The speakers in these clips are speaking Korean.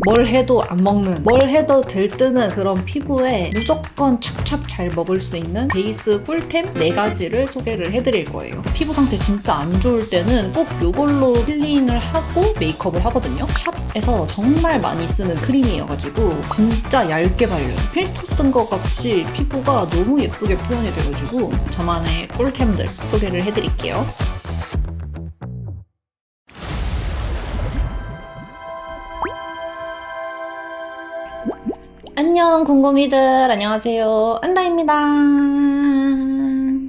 뭘 해도 안 먹는, 뭘 해도 들뜨는 그런 피부에 무조건 찹찹 잘 먹을 수 있는 베이스 꿀템 4가지를 소개를 해드릴 거예요. 피부 상태 진짜 안 좋을 때는 꼭 이걸로 필링을 하고 메이크업을 하거든요. 샵에서 정말 많이 쓰는 크림이어가지고 진짜 얇게 발려요. 필터 쓴 것 같이 피부가 너무 예쁘게 표현이 돼가지고 저만의 꿀템들 소개를 해드릴게요. 안녕 궁금이들, 안녕하세요, 안다입니다.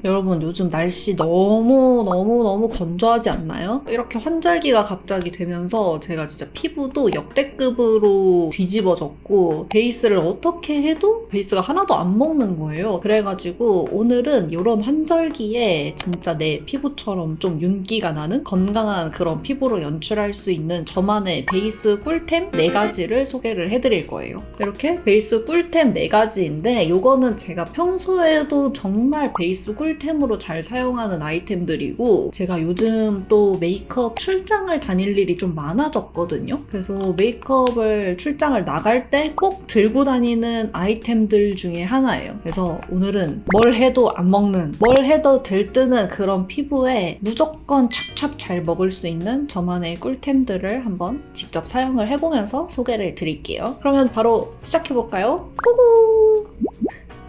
여러분 요즘 날씨 너무 건조하지 않나요? 이렇게 환절기가 갑자기 되면서 제가 진짜 피부도 역대급으로 뒤집어졌고 베이스를 어떻게 해도 베이스가 하나도 안 먹는 거예요. 그래가지고 오늘은 이런 환절기에 진짜 내 피부처럼 좀 윤기가 나는 건강한 그런 피부로 연출할 수 있는 저만의 베이스 꿀템 4가지를 소개를 해드릴 거예요. 이렇게 베이스 꿀템 4가지인데 이거는 제가 평소에도 정말 베이스 꿀템으로 잘 사용하는 아이템들이고, 제가 요즘 또 메이크업 출장을 다닐 일이 좀 많아졌거든요. 그래서 메이크업을 출장을 나갈 때 꼭 들고 다니는 아이템들 중에 하나예요. 그래서 오늘은 뭘 해도 안 먹는, 뭘 해도 들뜨는 그런 피부에 무조건 찹찹 잘 먹을 수 있는 저만의 꿀템들을 한번 직접 사용을 해보면서 소개를 드릴게요. 그러면 바로 시작해볼까요? 고고!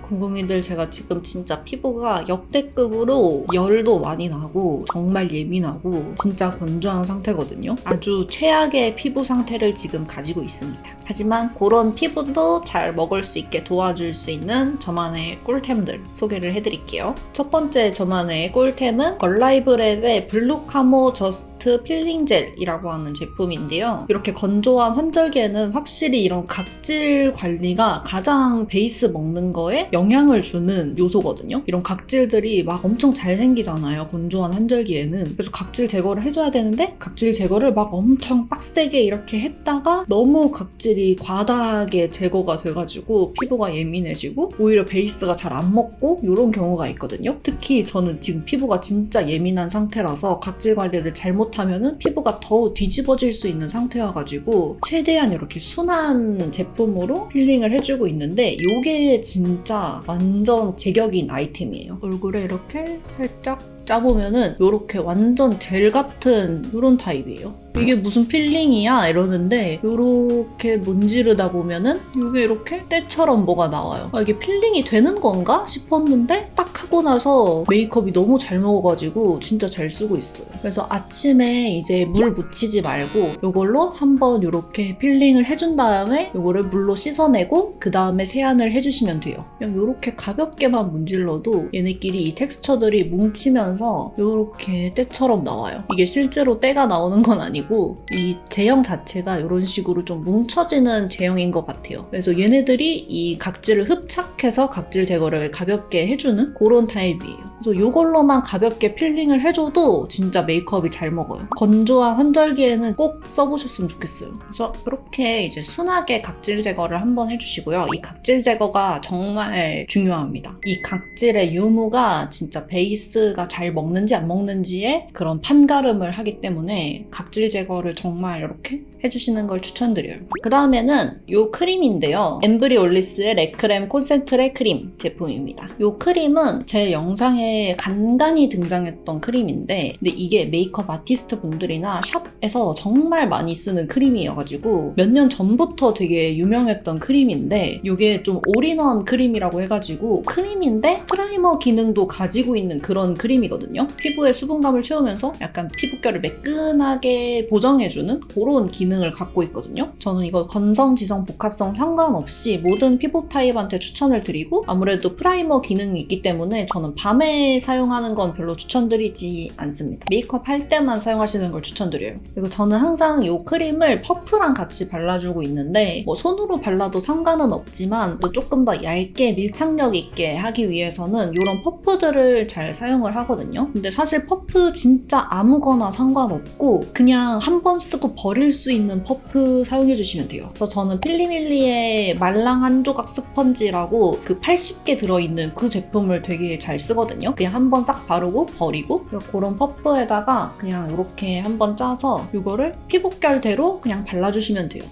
궁금이들, 제가 지금 진짜 피부가 역대급으로 열도 많이 나고 정말 예민하고 진짜 건조한 상태거든요. 아주 최악의 피부 상태를 지금 가지고 있습니다. 하지만 그런 피부도 잘 먹을 수 있게 도와줄 수 있는 저만의 꿀템들 소개를 해드릴게요. 첫 번째 저만의 꿀템은 걸라이브랩의 블루카모 저스트 필링 젤이라고 하는 제품인데요. 이렇게 건조한 환절기에는 확실히 이런 각질 관리가 가장 베이스 먹는 거에 영향을 주는 요소거든요. 이런 각질들이 막 엄청 잘 생기잖아요, 건조한 환절기에는. 그래서 각질 제거를 해줘야 되는데 각질 제거를 막 엄청 빡세게 이렇게 했다가 너무 각질이 과다하게 제거가 돼가지고 피부가 예민해지고 오히려 베이스가 잘 안 먹고 이런 경우가 있거든요. 특히 저는 지금 피부가 진짜 예민한 상태라서 각질 관리를 잘못하면 피부가 더 뒤집어질 수 있는 상태여가지고 최대한 이렇게 순한 제품으로 필링을 해주고 있는데 이게 진짜 완전 제격인 아이템이에요. 얼굴에 이렇게 살짝 짜보면은 이렇게 완전 젤 같은 이런 타입이에요. 이게 무슨 필링이야? 이러는데 이렇게 문지르다 보면은 이게 이렇게 때처럼 뭐가 나와요. 이게 필링이 되는 건가 싶었는데 딱 하고 나서 메이크업이 너무 잘 먹어가지고 진짜 잘 쓰고 있어요. 그래서 아침에 이제 물 묻히지 말고 이걸로 한번 이렇게 필링을 해준 다음에 이거를 물로 씻어내고 그 다음에 세안을 해주시면 돼요. 그냥 이렇게 가볍게만 문질러도 얘네끼리 이 텍스처들이 뭉치면서 이렇게 때처럼 나와요. 이게 실제로 때가 나오는 건 아니고 이 제형 자체가 이런 식으로 좀 뭉쳐지는 제형인 것 같아요. 그래서 얘네들이 이 각질을 흡착해서 각질 제거를 가볍게 해주는 그런 타입이에요. 그래서 이걸로만 가볍게 필링을 해줘도 진짜 메이크업이 잘 먹어요. 건조한 환절기에는 꼭 써보셨으면 좋겠어요. 그래서 이렇게 이제 순하게 각질 제거를 한번 해주시고요. 이 각질 제거가 정말 중요합니다. 이 각질의 유무가 진짜 베이스가 잘 먹는지 안 먹는지에 그런 판가름을 하기 때문에 각질 제거를 정말 이렇게 해주시는 걸 추천드려요. 그 다음에는 이 크림인데요. 엠브리올리스의 레크렘 콘센트레 크림 제품입니다. 이 크림은 제 영상에 간간히 등장했던 크림인데, 근데 이게 메이크업 아티스트 분들이나 샵에서 정말 많이 쓰는 크림이어가지고 몇 년 전부터 되게 유명했던 크림인데, 이게 좀 올인원 크림이라고 해가지고 크림인데 프라이머 기능도 가지고 있는 그런 크림이거든요. 피부에 수분감을 채우면서 약간 피부결을 매끈하게 보정해주는 그런 기능을 갖고 있거든요. 저는 이거 건성, 지성, 복합성 상관없이 모든 피부 타입한테 추천을 드리고, 아무래도 프라이머 기능이 있기 때문에 저는 밤에 사용하는 건 별로 추천드리지 않습니다. 메이크업 할 때만 사용하시는 걸 추천드려요. 그리고 저는 항상 이 크림을 퍼프랑 같이 발라주고 있는데, 뭐 손으로 발라도 상관은 없지만 또 조금 더 얇게 밀착력 있게 하기 위해서는 이런 퍼프들을 잘 사용을 하거든요. 근데 사실 퍼프 진짜 아무거나 상관없고 그냥 한 번 쓰고 버릴 수 있는 퍼프 사용해주시면 돼요. 그래서 저는 필리밀리의 말랑 한 조각 스펀지라고 그 80개 들어있는 그 제품을 되게 잘 쓰거든요. 그냥 한 번 싹 바르고 버리고 그런 퍼프에다가 그냥 이렇게 한 번 짜서 이거를 피부결대로 그냥 발라주시면 돼요.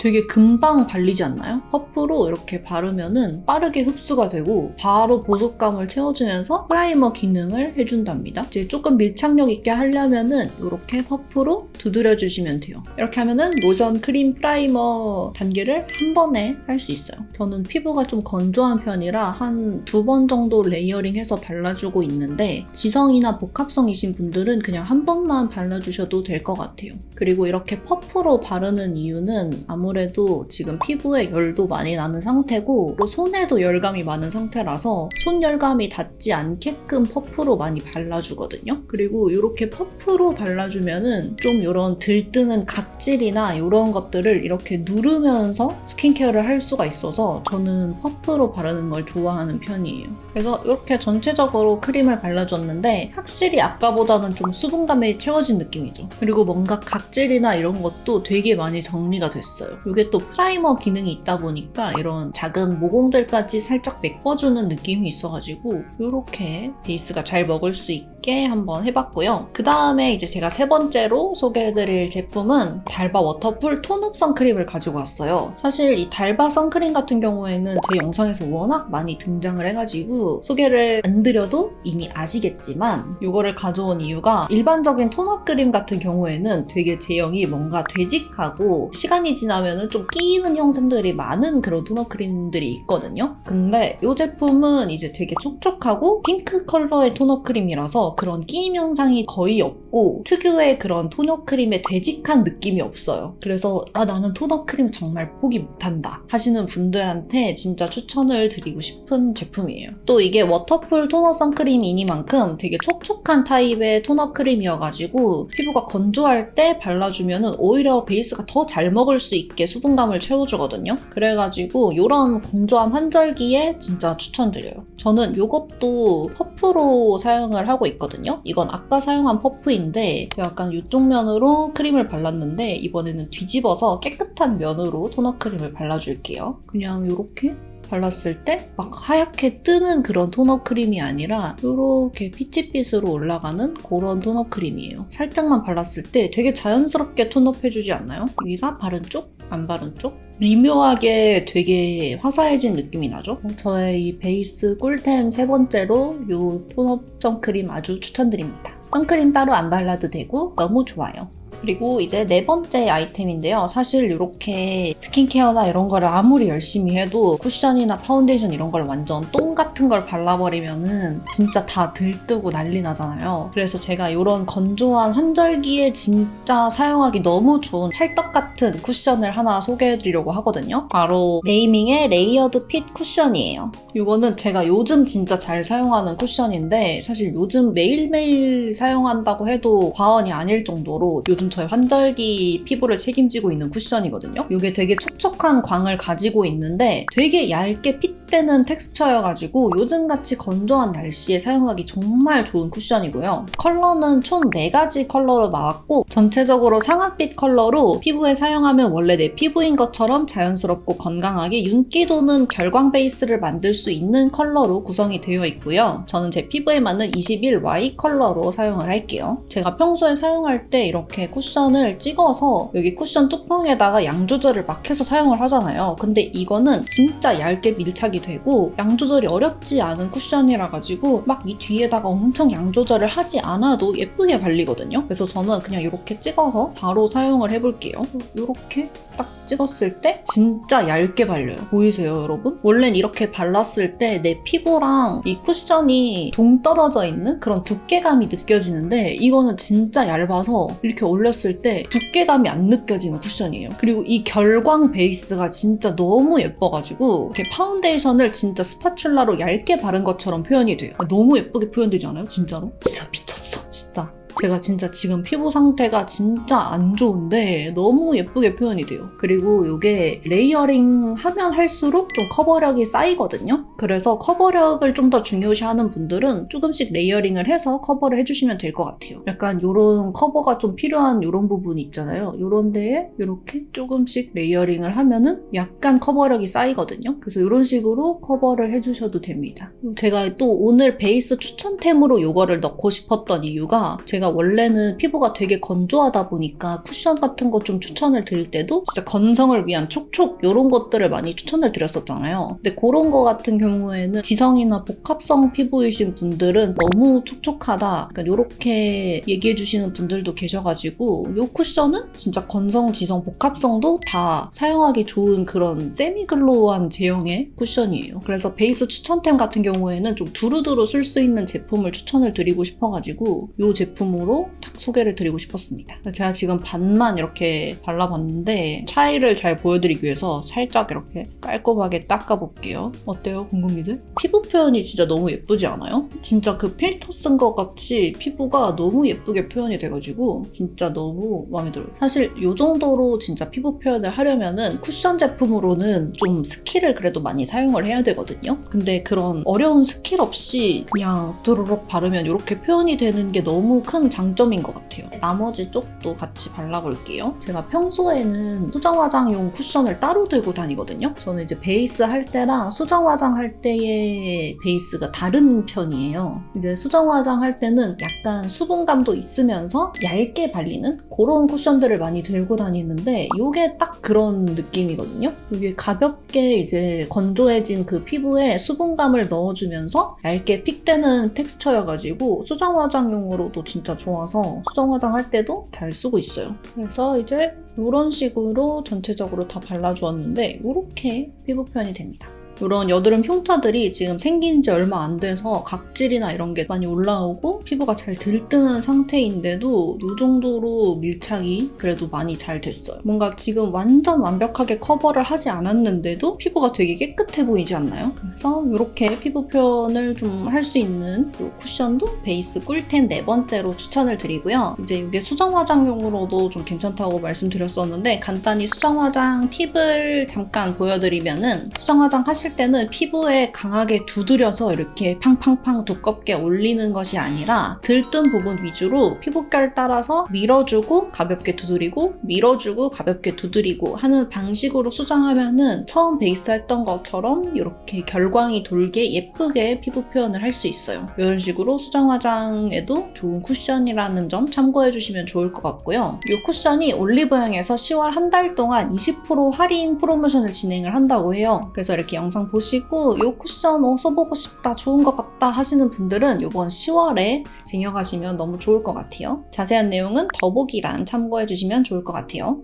되게 금방 발리지 않나요? 퍼프로 이렇게 바르면은 빠르게 흡수가 되고 바로 보습감을 채워주면서 프라이머 기능을 해준답니다. 이제 조금 밀착력 있게 하려면은 이렇게 퍼프로 두드려주시면 돼요. 이렇게 하면은 로션, 크림, 프라이머 단계를 한 번에 할 수 있어요. 저는 피부가 좀 건조한 편이라 한 2번 정도 레이어링해서 발라주고 있는데 지성이나 복합성이신 분들은 그냥 한 번만 발라주셔도 될 것 같아요. 그리고 이렇게 퍼프로 바르는 이유는 아무래도 지금 피부에 열도 많이 나는 상태고 손에도 열감이 많은 상태라서 손 열감이 닿지 않게끔 퍼프로 많이 발라주거든요. 그리고 이렇게 퍼프로 발라주면은 좀 이런 들뜨는 각질이나 이런 것들을 이렇게 누르면서 스킨케어를 할 수가 있어서 저는 퍼프로 바르는 걸 좋아하는 편이에요. 그래서 이렇게 전체적으로 크림을 발라줬는데 확실히 아까보다는 좀 수분감이 채워진 느낌이죠. 그리고 뭔가 각질이나 이런 것도 되게 많이 정리가 됐어요. 이게 또 프라이머 기능이 있다 보니까 이런 작은 모공들까지 살짝 메꿔주는 느낌이 있어가지고 이렇게 베이스가 잘 먹을 수 있게 한번 해봤고요. 그 다음에 이제 제가 3번째로 소개해드릴 제품은 달바 워터풀 톤업 선크림을 가지고 왔어요. 사실 이 달바 선크림 같은 경우에는 제 영상에서 워낙 많이 등장을 해가지고 소개를 안 드려도 이미 아시겠지만 이거를 가져온 이유가 일반적인 톤업 크림 같은 경우에는 되게 제형이 뭔가 되직하고 시간이 지나면은 좀 끼이는 형상들이 많은 그런 톤업 크림들이 있거든요. 근데 이 제품은 이제 되게 촉촉하고 핑크 컬러의 톤업 크림이라서 그런 끼임 현상이 거의 없고 특유의 그런 톤업 크림의 되직한 느낌이 없어요. 그래서 나는 톤업 크림 정말 포기 못한다 하시는 분들한테 진짜 추천을 드리고 싶은 제품이에요. 또 이게 워터풀 토너 선크림이니만큼 되게 촉촉한 타입의 톤업 크림이어가지고 피부가 건조할 때 발라주면 오히려 베이스가 더 잘 먹을 수 있게 수분감을 채워주거든요. 그래가지고 이런 건조한 환절기에 진짜 추천드려요. 저는 이것도 퍼프로 사용을 하고 있거든요. 이건 아까 사용한 퍼프인데 제가 약간 이쪽 면으로 크림을 발랐는데 이번에는 뒤집어서 깨끗한 면으로 토너 크림을 발라줄게요. 그냥 이렇게 발랐을 때 막 하얗게 뜨는 그런 톤업 크림이 아니라 이렇게 피치빛으로 올라가는 그런 톤업 크림이에요. 살짝만 발랐을 때 되게 자연스럽게 톤업 해주지 않나요? 여기가 바른 쪽, 안 바른 쪽? 미묘하게 되게 화사해진 느낌이 나죠? 저의 이 베이스 꿀템 3번째로 이 톤업 선크림 아주 추천드립니다. 선크림 따로 안 발라도 되고 너무 좋아요. 그리고 이제 4번째 아이템인데요. 사실 이렇게 스킨케어나 이런 거를 아무리 열심히 해도 쿠션이나 파운데이션 이런 걸 완전 똥 같은 걸 발라버리면은 진짜 다 들뜨고 난리 나잖아요. 그래서 제가 이런 건조한 환절기에 진짜 사용하기 너무 좋은 찰떡 같은 쿠션을 하나 소개해드리려고 하거든요. 바로 네이밍의 레이어드 핏 쿠션이에요. 이거는 제가 요즘 진짜 잘 사용하는 쿠션인데 사실 요즘 매일매일 사용한다고 해도 과언이 아닐 정도로 요즘 저의 환절기 피부를 책임지고 있는 쿠션이거든요. 이게 되게 촉촉한 광을 가지고 있는데 되게 얇게 핏되는 텍스처여가지고 요즘같이 건조한 날씨에 사용하기 정말 좋은 쿠션이고요. 컬러는 총 4가지 컬러로 나왔고 전체적으로 상아빛 컬러로 피부에 사용하면 원래 내 피부인 것처럼 자연스럽고 건강하게 윤기 도는 결광 베이스를 만들 수 있는 컬러로 구성이 되어 있고요. 저는 제 피부에 맞는 21Y 컬러로 사용을 할게요. 제가 평소에 사용할 때 이렇게 쿠션을 찍어서 여기 쿠션 뚜껑에다가 양 조절을 막 해서 사용을 하잖아요. 근데 이거는 진짜 얇게 밀착이 되고 양 조절이 어렵지 않은 쿠션이라 가지고 막 이 뒤에다가 엄청 양 조절을 하지 않아도 예쁘게 발리거든요. 그래서 저는 그냥 이렇게 찍어서 바로 사용을 해볼게요. 이렇게 딱 찍었을 때 진짜 얇게 발려요. 보이세요, 여러분? 원래는 이렇게 발랐을 때 내 피부랑 이 쿠션이 동떨어져 있는 그런 두께감이 느껴지는데 이거는 진짜 얇아서 이렇게 올렸을 때 두께감이 안 느껴지는 쿠션이에요. 그리고 이 결광 베이스가 진짜 너무 예뻐가지고 이렇게 파운데이션을 진짜 스파츌라로 얇게 바른 것처럼 표현이 돼요. 너무 예쁘게 표현되지 않아요? 진짜로? 진짜 미쳤어, 진짜. 제가 진짜 지금 피부 상태가 진짜 안 좋은데 너무 예쁘게 표현이 돼요. 그리고 이게 레이어링 하면 할수록 좀 커버력이 쌓이거든요. 그래서 커버력을 좀 더 중요시하는 분들은 조금씩 레이어링을 해서 커버를 해주시면 될 것 같아요. 약간 이런 커버가 좀 필요한 이런 부분이 있잖아요. 이런 데에 이렇게 조금씩 레이어링을 하면은 약간 커버력이 쌓이거든요. 그래서 이런 식으로 커버를 해주셔도 됩니다. 제가 또 오늘 베이스 추천템으로 이거를 넣고 싶었던 이유가 제가 원래는 피부가 되게 건조하다 보니까 쿠션 같은 거 좀 추천을 드릴 때도 진짜 건성을 위한 촉촉 이런 것들을 많이 추천을 드렸었잖아요. 근데 그런 거 같은 경우에는 지성이나 복합성 피부이신 분들은 너무 촉촉하다, 그러니까 이렇게 얘기해 주시는 분들도 계셔가지고 이 쿠션은 진짜 건성, 지성, 복합성도 다 사용하기 좋은 그런 세미글로우한 제형의 쿠션이에요. 그래서 베이스 추천템 같은 경우에는 좀 두루두루 쓸 수 있는 제품을 추천을 드리고 싶어가지고 이 제품으로 딱 소개를 드리고 싶었습니다. 제가 지금 반만 이렇게 발라봤는데 차이를 잘 보여드리기 위해서 살짝 이렇게 깔끔하게 닦아볼게요. 어때요, 궁금이들? 피부 표현이 진짜 너무 예쁘지 않아요? 진짜 그 필터 쓴 것 같이 피부가 너무 예쁘게 표현이 돼가지고 진짜 너무 마음에 들어요. 사실 이 정도로 진짜 피부 표현을 하려면은 쿠션 제품으로는 좀 스킬을 그래도 많이 사용을 해야 되거든요. 근데 그런 어려운 스킬 없이 그냥 도로록 바르면 이렇게 표현이 되는 게 너무 큰 장점인 것 같아요. 나머지 쪽도 같이 발라볼게요. 제가 평소에는 수정 화장용 쿠션을 따로 들고 다니거든요. 저는 이제 베이스 할 때랑 수정 화장 할 때의 베이스가 다른 편이에요. 이제 수정 화장 할 때는 약간 수분감도 있으면서 얇게 발리는 그런 쿠션들을 많이 들고 다니는데 이게 딱 그런 느낌이거든요. 이게 가볍게 이제 건조해진 그 피부에 수분감을 넣어주면서 얇게 픽되는 텍스처여가지고 수정 화장용으로도 진짜 좋아서 수정 화장할 때도 잘 쓰고 있어요. 그래서 이제 이런 식으로 전체적으로 다 발라주었는데 이렇게 피부 표현이 됩니다. 이런 여드름 흉터들이 지금 생긴 지 얼마 안 돼서 각질이나 이런 게 많이 올라오고 피부가 잘 들뜨는 상태인데도 이 정도로 밀착이 그래도 많이 잘 됐어요. 뭔가 지금 완전 완벽하게 커버를 하지 않았는데도 피부가 되게 깨끗해 보이지 않나요? 그래서 이렇게 피부 표현을 좀 할 수 있는 이 쿠션도 베이스 꿀템 4번째로 추천을 드리고요. 이제 이게 수정 화장용으로도 좀 괜찮다고 말씀드렸었는데 간단히 수정 화장 팁을 잠깐 보여드리면은 수정 화장 하실 때는 피부에 강하게 두드려서 이렇게 팡팡팡 두껍게 올리는 것이 아니라 들뜬 부분 위주로 피부결 따라서 밀어주고 가볍게 두드리고 밀어주고 가볍게 두드리고 하는 방식으로 수정하면은 처음 베이스 했던 것처럼 이렇게 결광이 돌게 예쁘게 피부 표현을 할 수 있어요. 이런 식으로 수정 화장에도 좋은 쿠션이라는 점 참고해 주시면 좋을 것 같고요. 이 쿠션이 올리브영에서 10월 한 달 동안 20% 할인 프로모션을 진행을 한다고 해요. 그래서 이렇게 영상 보시고 이 쿠션 써보고 싶다, 좋은 것 같다 하시는 분들은 이번 10월에 쟁여가시면 너무 좋을 것 같아요. 자세한 내용은 더보기란 참고해 주시면 좋을 것 같아요.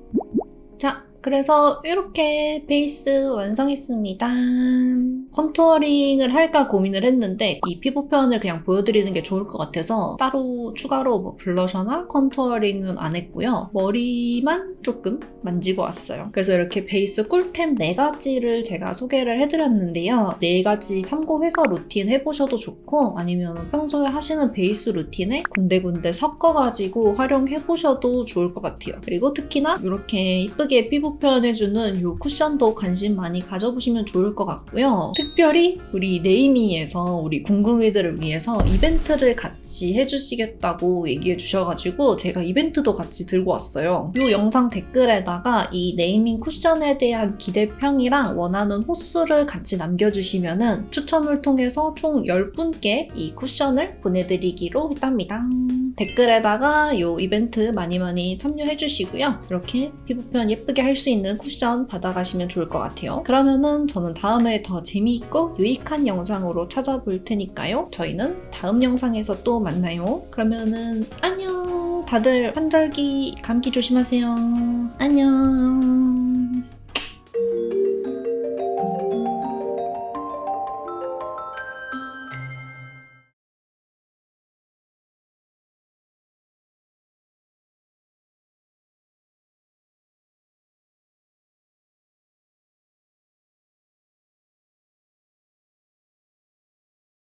자, 그래서 이렇게 베이스 완성했습니다. 컨투어링을 할까 고민을 했는데 이 피부 표현을 그냥 보여드리는 게 좋을 것 같아서 따로 추가로 뭐 블러셔나 컨투어링은 안 했고요. 머리만 조금 만지고 왔어요. 그래서 이렇게 베이스 꿀템 4가지를 제가 소개를 해드렸는데요. 4가지 참고해서 루틴 해보셔도 좋고 아니면 평소에 하시는 베이스 루틴에 군데군데 섞어가지고 활용해보셔도 좋을 것 같아요. 그리고 특히나 이렇게 이쁘게 피부 표현해주는 이 쿠션도 관심 많이 가져보시면 좋을 것 같고요. 특별히 우리 네이미에서 우리 궁금이들을 위해서 이벤트를 같이 해주시겠다고 얘기해 주셔가지고 제가 이벤트도 같이 들고 왔어요. 이 영상 댓글에다가 이 네이밍 쿠션에 대한 기대평이랑 원하는 호수를 같이 남겨주시면은 추첨을 통해서 총 10분께 이 쿠션을 보내드리기로 했답니다. 댓글에다가 이 이벤트 많이 참여해 주시고요. 이렇게 피부 표현 예쁘게 할 수 있는 쿠션 받아가시면 좋을 것 같아요. 그러면은 저는 다음에 더 재미있고 유익한 영상으로 찾아볼 테니까요. 저희는 다음 영상에서 또 만나요. 그러면은 안녕! 다들 환절기 감기 조심하세요. 안녕!